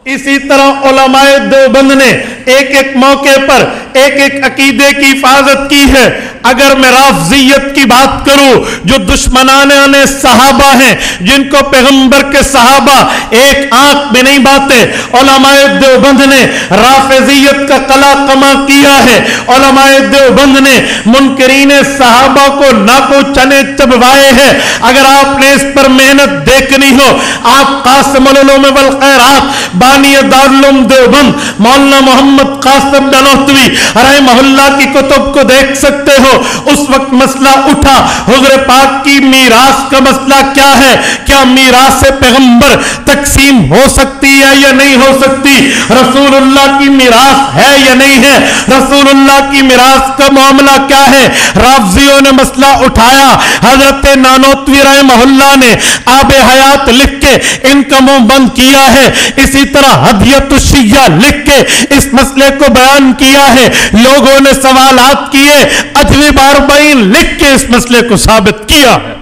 اسی طرح علماء دیوبند نے ایک ایک موقع پر ایک ایک عقیدے کی حفاظت کی ہے. اگر میں رافضیت کی بات کروں جو دشمنان صحابہ ہیں، جن کو پیغمبر کے صحابہ ایک آنکھ میں نہیں باتے، علماء دیوبند نے رافضیت کا قلع قمع کیا ہے. علماء دیوبند نے منکرین صحابہ کو ناکو چنے چبوائے ہیں. اگر آپ نے اس پر محنت دیکھنی ہو، آپ قاسم العلوم والخیرات بانی دارالعلوم دیوبند مولانا محمد قاسم نانوتوی رحمہ اللہ کی کتب کو دیکھ سکتے ہو. اس وقت مسئلہ اٹھا حضور پاک کی میراث کا مسئلہ کیا ہے، کیا میراث پیغمبر تقسیم ہو سکتی ہے یا نہیں ہو سکتی، رسول اللہ کی میراث ہے یا نہیں ہے، رسول اللہ کی میراث کا معاملہ کیا ہے. رافضیوں نے مسئلہ اٹھایا، حضرت نانوتوی رحمہ اللہ نے آب حیات لکھ کے ان کا منہ بند کیا ہے. اسی طرح ہدیۃ الشیعہ لکھ کے اس مسئلے کو بیان کیا ہے. لوگوں نے سوالات کیے، ادوی باربعین لکھ کے اس مسئلے کو ثابت کیا ہے.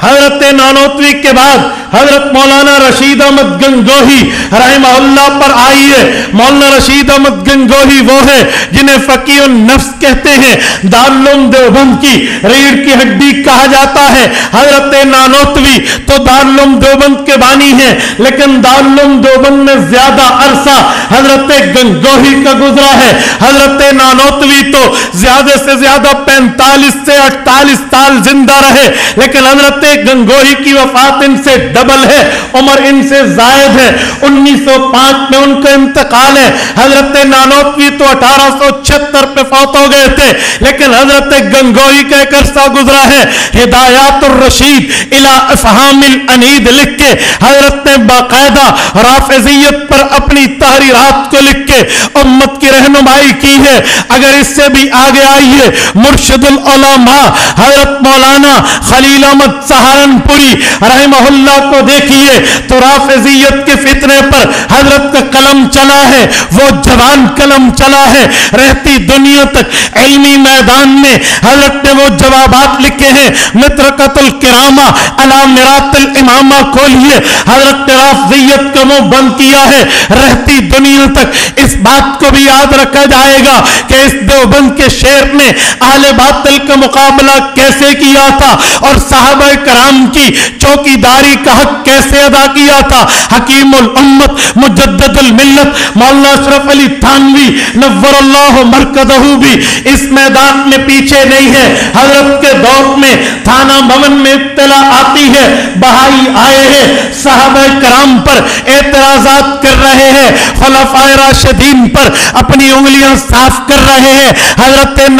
حضرت نانوتوی کے بعد حضرت مولانا رشید احمد گنگوہی رحمہ اللہ پر آئی ہے. مولانا رشید احمد گنگوہی وہ ہے جنہیں فقیہ النفس کہتے ہیں، دارالعلوم دیوبند کی ریڑھ کی ہڈی کہا جاتا ہے. حضرت نانوتوی تو دارالعلوم دیوبند کے بانی ہیں، لیکن دارالعلوم دیوبند میں زیادہ عرصہ حضرت گنگوہی کا گزرا ہے. حضرت نانوتوی تو زیادہ سے زیادہ 45 سے 48 سال زندہ رہے، لیکن حضرت گنگوہی کی وفات ان سے ڈبل ہے، عمر ان سے زائد ہے. 1905 میں ان کا انتقال ہے. حضرت نانوتوی تو 1876 پہ فوت ہو گئے تھے، لیکن حضرت گنگوہی کا ایک عرصہ گزرا ہے. ہدایات الرشید الی افہام الانید لکھ کے حضرت نے باقاعدہ رافضیت پر اپنی تحریرات کو لکھ کے امت کی رہنمائی کی ہے. اگر اس سے بھی آگے آئیے، مرشد العلماء حضرت مولانا خلیل احمد سہارنپوری رحمہ اللہ کو دیکھیے تو رافضیت کے فتنے پر حضرت کا قلم چلا ہے، وہ جوان قلم چلا ہے. رہتی دنیا تک علمی میدان میں حضرت نے وہ جوابات لکھے ہیں. مترکۃ الکرامہ علی مرات الامامہ کھولیے، حضرت نے رافضیت کا منہ بند کیا ہے. رہتی دنیا تک اس بات کو بھی یاد رکھا جائے گا کہ اس دیوبند کے شیر نے اہل باطل کا مقابلہ کیسے کیا تھا اور صحابہ کرام کی چوکی داری کا حق کیسے ادا کیا تھا. حکیم الامت مجدد الملت مولانا اشرف علی تھانوی نور اللہ مرکزہ بھی اس میدان میں پیچھے نہیں ہے. حضرت کے دور میں تھانہ بھون میں اطلاع آتی ہے بہائی آئے ہیں، صحابہ کرام پر اعتراضات کر رہے ہیں، خلفائے راشدین پر اپنی انگلیاں صاف کر رہے ہیں.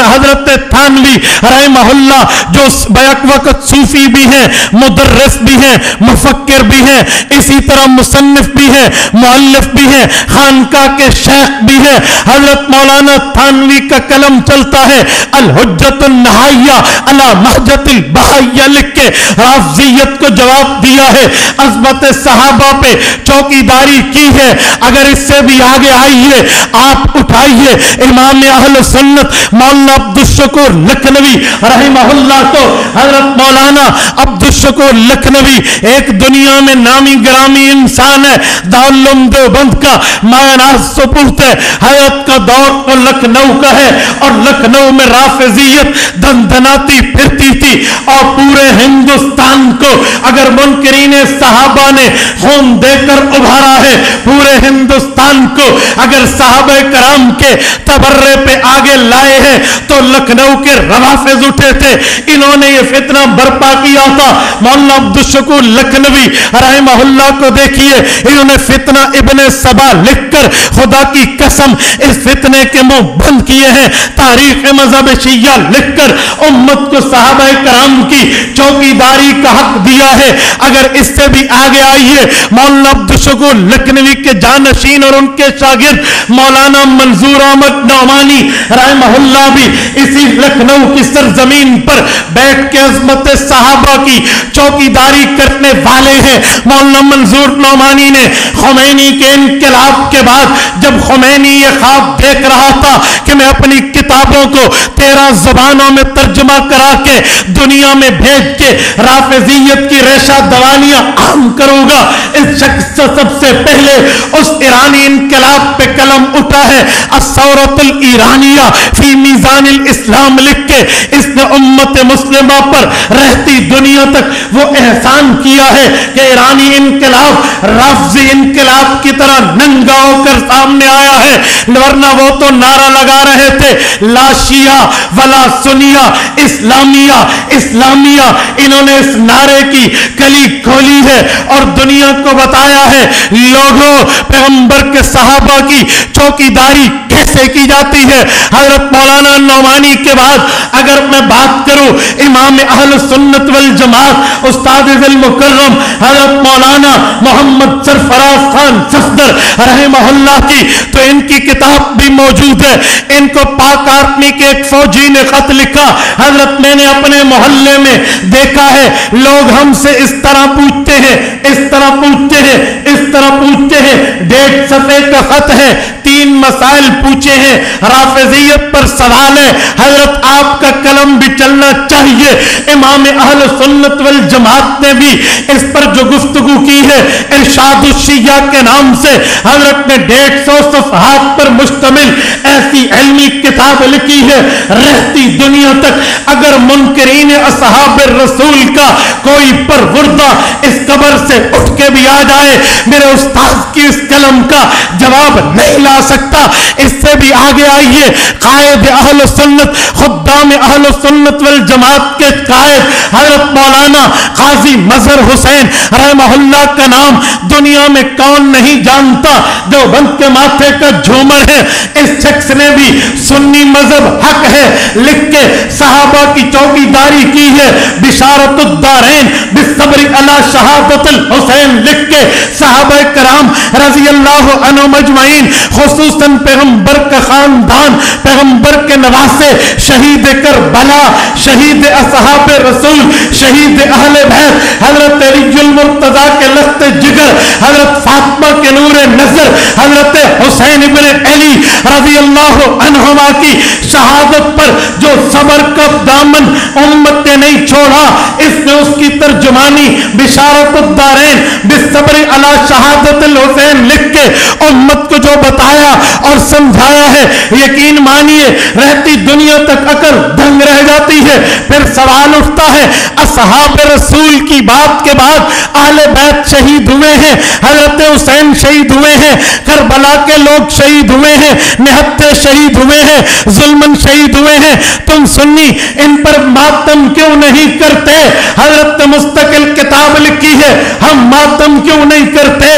حضرت تھانوی رحمہ اللہ جو بیک وقت صوفی بھی ہیں، مدرس بھی ہیں، مفکر بھی ہیں، اسی طرح مصنف بھی ہیں، مؤلف بھی ہیں، خانقاہ کے شیخ بھی ہیں. حضرت مولانا تھانوی کا قلم چلتا ہے الحجت النہائیہ علی مہجت البہائیہ لکھ کے رافضیت کو جواب دیا ہے. عظمت صحابہ پہ چوکی داری کی ہے. اگر اس سے بھی آگے آئیے، آپ اٹھائیے امام اہل سنت مولانا عبدالشکور لکھنوی رحمہ اللہ کو. حضرت مولانا عبدالشکور لکھنوی ایک دنیا میں نامی گرامی انسان ہے، دارالعلوم دیوبند کا مایناز سپورت ہے. حضرت کا دور تو لکھنؤ کا ہے اور لکھنؤ میں رافضیت دندناتی پھرتی تھی اور پورے ہندوستان کو اگر منکرین صحابہ نے خون دے کر ابھارا ہے، پورے ہندوستان کو اگر صحابہ کرام کے تبرے پہ آگے لائے ہیں تو لکھنؤ کے روافض اٹھے تھے. انہوں نے یہ فتنہ برپا کیا تھا. مولانا عبدالشکور لکھنوی رحمہ اللہ کو دیکھیے، انہوں نے فتنہ ابن سبا لکھ کر خدا کی قسم اس فتنے کے منہ بند کیے ہیں. تاریخ مذہب شیعہ لکھ کر امت کو صحابہ کرام کی چوکی داری کا حق دیا ہے. اگر اس سے بھی آگے آئیے، مولانا عبدالشکور لکھنوی کے جانشین اور ان کے شاگرد مولانا منظور احمد نعمانی رحمہ اللہ بھی اسی لکھنؤ کی سرزمین پر بیٹھ کے عظمت صحابہ کی چوکیداری کرنے والے ہیں۔ مولانا منظور نعمانی نے خمینی کے انقلاب کے بعد جب خمینی یہ خواب دیکھ رہا تھا کہ میں اپنی کتابوں کو 13 زبانوں میں ترجمہ کرا کے دنیا میں بھیج کے رافضیت کی ریشہ دوانیاں عام کروں گا، اس شخص سے سب سے پہلے اس ایرانی انقلاب پہ قلم اٹھا ہے الثورۃ الایرانیہ فی میزان الاسلام لکھ کے اس نے امت مسلمہ پر رہتی دنیا تک وہ احسان کیا ہے کہ ایرانی انقلاب رافضی انقلاب کی طرح ننگا ہو کر سامنے آیا ہے، ورنہ وہ تو نعرہ لگا رہے تھے لا شیعہ ولا سنیہ اسلامیہ اسلامیہ۔ انہوں نے اس نعرے کی کلی کھولی ہے اور دنیا کو بتایا ہے لوگوں پیغمبر کے صحابہ کی چوکیداری کیسے کی جاتی ہے۔ حضرت مولانا نعمانی کے بعد اگر میں بات کروں امام اہل سنت والجماعت استاد المکرم حضرت مولانا محمد سرفراز خان صفدر رحمہ اللہ کی، تو ان کی کتاب بھی موجود ہے۔ ان کو پاک آرمی کے ایک فوجی نے خط لکھا، حضرت میں نے اپنے محلے میں دیکھا ہے لوگ ہم سے اس طرح پوچھتے ہیں، اس طرح پوچھتے ہیں، اس طرح پوچھتے ہیں، 1.5 صفحے کا خط ہے، 3 مسائل پوچھے ہیں، رافضیت پر سوال ہے، حضرت آپ کا قلم بھی چلنا چاہیے۔ امام اہل سنت والجماعت نے بھی اس پر جو گفتگو کی ہے ارشاد الشیعہ کے نام سے، حضرت نے 150 صفحات پر مشتمل ایسی علمی کتاب لکھی ہے، رہتی دنیا تک اگر منکرین اصحاب الرسول کا کوئی پروردہ اس قبر سے اٹھ کے بھی آ جائے میرے استاد کی اس قلم کا جواب نہیں لا سکتا۔ اس سے بھی آگے آئیے، قائد اہل سنت خدام اہل سنت والجماعت کے قائد حضرت مولانا قاضی مظہر حسین رحمہ اللہ کا نام دنیا میں کون نہیں جانتا، دیوبند کے ماتھے کا جھومر ہے۔ اس شخص نے بھی سنی مذہب حق ہے لکھ کے صحابہ کی چوکیداری کی ہے، بشارت الدارین بالصبر علی شہادت الحسین لکھ کے صحابہ کرام رضی اللہ عنہم اجمعین خصوصاً پیغمبر کا خاندان، پیغمبر کے نواسے، شہید کربلا، شہید اصحاب رسول، شہید اہل بیت، حضرت علی المرتضیٰ کے لخت جگر، حضرت فاطمہ کے نور نظر، حضرت حسین ابن علی رضی اللہ عنہما کی شہادت پر جو صبر کا دامن امت نے نہیں چھوڑا، اس نے اس کی ترجمانی بشارت الدارین بالصبر علی شہادت الحسین لکھ کے امت کو جو بتایا اور سمجھایا ہے، یقین مانیے رہتی دنیا تک اکر دنگ رہ جاتی ہے۔ پھر سوال اٹھتا ہے اصحاب رسول کی بات کے بعد اہل بیت شہید ہوئے ہیں، حضرت حسین شہید ہوئے ہیں، کربلا کے لوگ شہید ہوئے ہیں، نہتے شہید ہوئے ہیں، ظلمن شہید ہوئے ہیں، تم سنی ان پر ماتم کیوں نہیں کرتے؟ حضرت نے مستقل کتاب لکھی ہے، ہم ماتم کیوں نہیں کرتے؟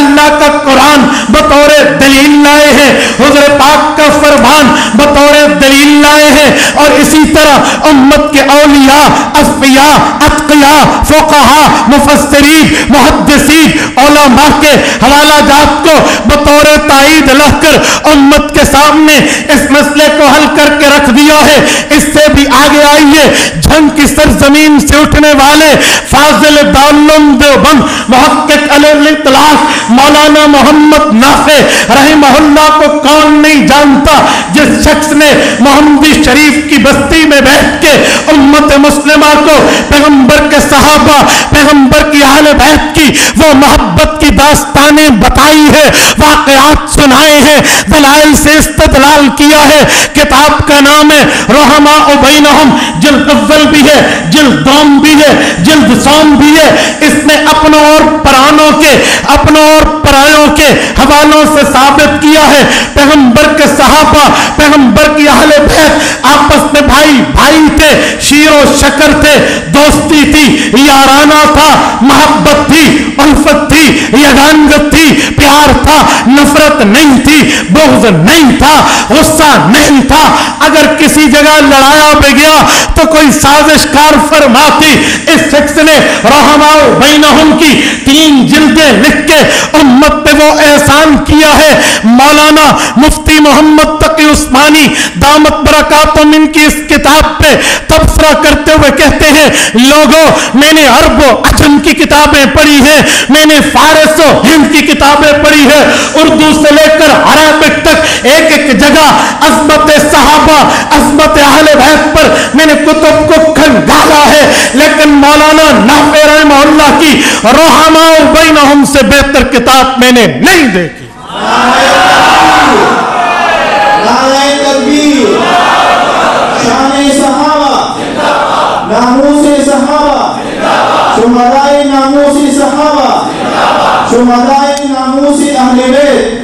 اللہ کا قرآن بطور دلیل لائے ہیں، حضور پاک کا فرمان بطور دلیل لائے ہیں، اور اسی طرح امت کے اولیاء، اصفیاء، اتقیاء، فقہاء، مفسرین، محدثین، علماء کے حوالہ جات کو بطور تائید لا کر امت کے سامنے اس مسئلے کو حل کر کے رکھ دیا ہے۔ اس سے بھی آگے آئیے، جنگ کی سرزمین سے اٹھنے والے فاضل دارالعلوم دیوبند محقق علی الاطلاق مولانا محمد نافع رحمہ اللہ کو کون نہیں جانتا، جس شخص نے محمدی شریف کی بستی میں بیٹھ کے امت مسلمہ کو پیغمبر کے صحابہ، پیغمبر کی اہل بیت کی وہ محبت کی داستانیں بتائی ہے، واقعات سنائے ہیں، دلائل سے استدلال کیا ہے۔ کتاب کا نام ہے رحماء بینہم، جلد اول بھی ہے، جلد دوم بھی ہے، جلد سوم بھی ہے۔ اس میں اپنوں اور پرانوں کے، اپنوں اور پرایوں کے حوالوں سے ثابت کیا ہے پیغمبر کے صحابہ، پیغمبر کی اہل بیت آپس میں بھائی بھائی تھے، شیر و شکر تھے، دوستی تھی، یارانہ تھا، محبت تھی، الفت تھی، یگانگت تھی، پیار تھا، نفرت نفرت نہیں تھی, بغض نہیں تھا, غصہ نہیں تھا. اگر کسی جگہ لڑایا بھی گیا تو کوئی سازش کار فرماتی. اس شخص نے رحماء بینہم کی 3 جلدیں لکھ کے امت پہ وہ احسان کیا ہے. مولانا مفتی محمد تقی عثمانی دامت برکاتہم ان کی اس کتاب پہ تبصرہ کرتے ہوئے کہتے ہیں, لوگوں میں نے عرب و عجم کی کتابیں پڑھی ہیں, میں نے فارس و ہند کی کتابیں پڑھی ہیں, اردو سے لے کر عربک تک ایک ایک جگہ عظمت صحابہ, عظمت اہل بیت پر میں نے کتب کو کھنگالا ہے, لیکن مولانا نافع رحمہ اللہ کی رحماء بینہم سے بہتر کتاب میں نے نہیں دیکھی. نعرہ تکبیر, شان صحابہ, ناموس صحابہ, شہدائے ناموس صحابہ, شہدائے ناموس اہل بیت.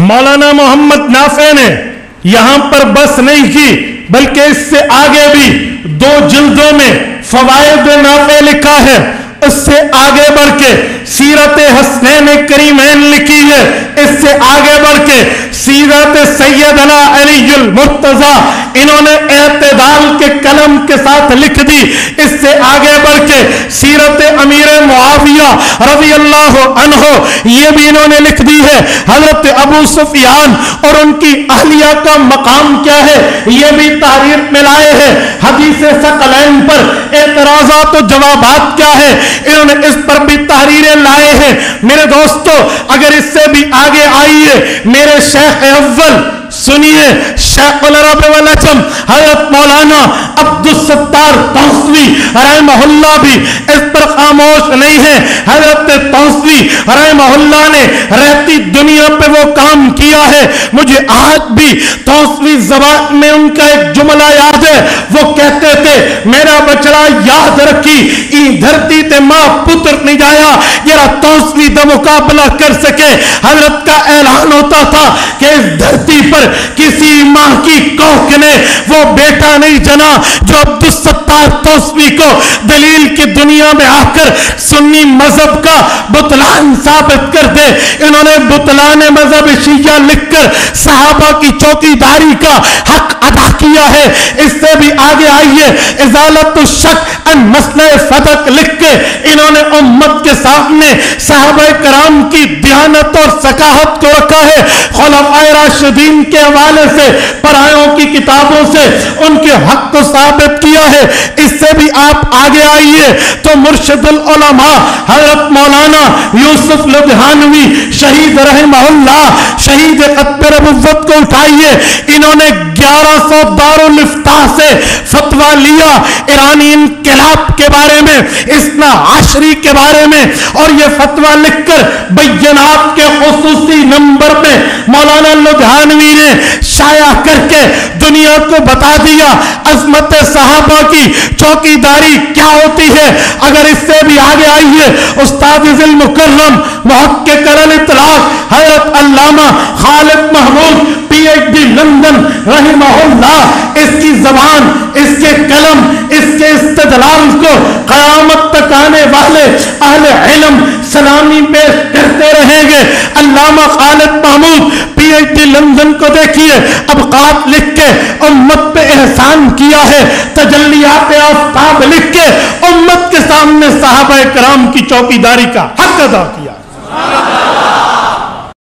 مولانا محمد نافع نے یہاں پر بس نہیں کی, بلکہ اس سے آگے بھی 2 جلدوں میں فوائد نافع لکھا ہے. اس سے آگے بڑھ کے سیرت حسنین کریمین لکھی ہے. اس سے آگے بڑھ کے سیرت سیدنا علی المرتضی انہوں نے اعتدال کے قلم کے ساتھ لکھ دی. اس سے آگے بڑھ کے سیرت امیر معاویہ رضی اللہ عنہ یہ بھی انہوں نے لکھ دی ہے. حضرت ابو سفیان اور ان کی اہلیہ کا مقام کیا ہے یہ بھی تحریر میں لائے ہیں. حدیث ثقلین پر اعتراضات و جوابات کیا ہے انہوں نے اس پر بھی تحریریں لائے ہیں. میرے دوستو, اگر اس سے بھی آگے آئیے, میرے شیخ اول سنیے, شیخ العرب والعجم حضرت مولانا عبدالستار توسوی رحمہ اللہ بھی اس پر خاموش نہیں ہے. حضرت توسوی رحمہ اللہ نے رہتی دنیا پہ وہ کام کیا ہے. مجھے آج بھی توسوی زبان میں ان کا ایک جملہ یاد ہے. وہ کہتے تھے, میرا بچڑا یاد رکھی ای دھرتی تے ماں پتر نہیں جایا جرا توسوی دا مقابلہ کر سکے. حضرت کا اعلان ہوتا تھا کہ اس دھرتی پر کسی ماں کی کوکھ نے وہ بیٹا نہیں جنا جو عبدالستار توسوی کو دلیل کی دنیا میں آ کر سنی مذہب کا بطلان ثابت کر دے. انہوں نے بطلان مذہب شیعہ لکھ کر صحابہ کی چوکی داری کا حق ادا کیا ہے. اس سے بھی آگے آئیے, ازالت الشک ان مسئلہ فتق لکھ کے انہوں نے امت کے سامنے صحابہ کرام کی دیانت اور ثقافت کو رکھا ہے. خلفائے راشدین کے حوالے سے پرایوں کی کتابوں سے ان کے حق کو ثابت کیا ہے. اس سے بھی آپ آگے آئیے تو مرشد العلماء حضرت مولانا یوسف لدھیانوی شہید رحمہ اللہ, شہید ختم نبوت کو اٹھائیے. انہوں نے 1100 دارالفتاء سے فتویٰ لیا ایرانی انقلاب کے بارے میں, اثنا عشری کے بارے میں, اور یہ فتویٰ لکھ کر بینات کے خصوصی نمبر میں مولانا لدھیانوی نے شائع کر کے دنیا کو بتا دیا عظمت صحابہ کی چوکی داری کیا ہوتی ہے. اگر اس سے بھی آگے آئیے, استاد ذل مکرم محقق الاطلاق حضرت علامہ Khalid Mahmood P H D London رحمہ اللہ, اس کی زبان, اس کے قلم, اس کے استدلال کو قیامت تک آنے والے اہل علم سلامی پیش کرتے رہیں گے. علامہ Khalid Mahmood P H D London کو دیکھیے, ابقات لکھ کے امت پہ احسان کیا ہے, تجلیات آفتاب لکھ کے امت کے سامنے صحابہ کرام کی چوکی داری کا حق ادا کیا.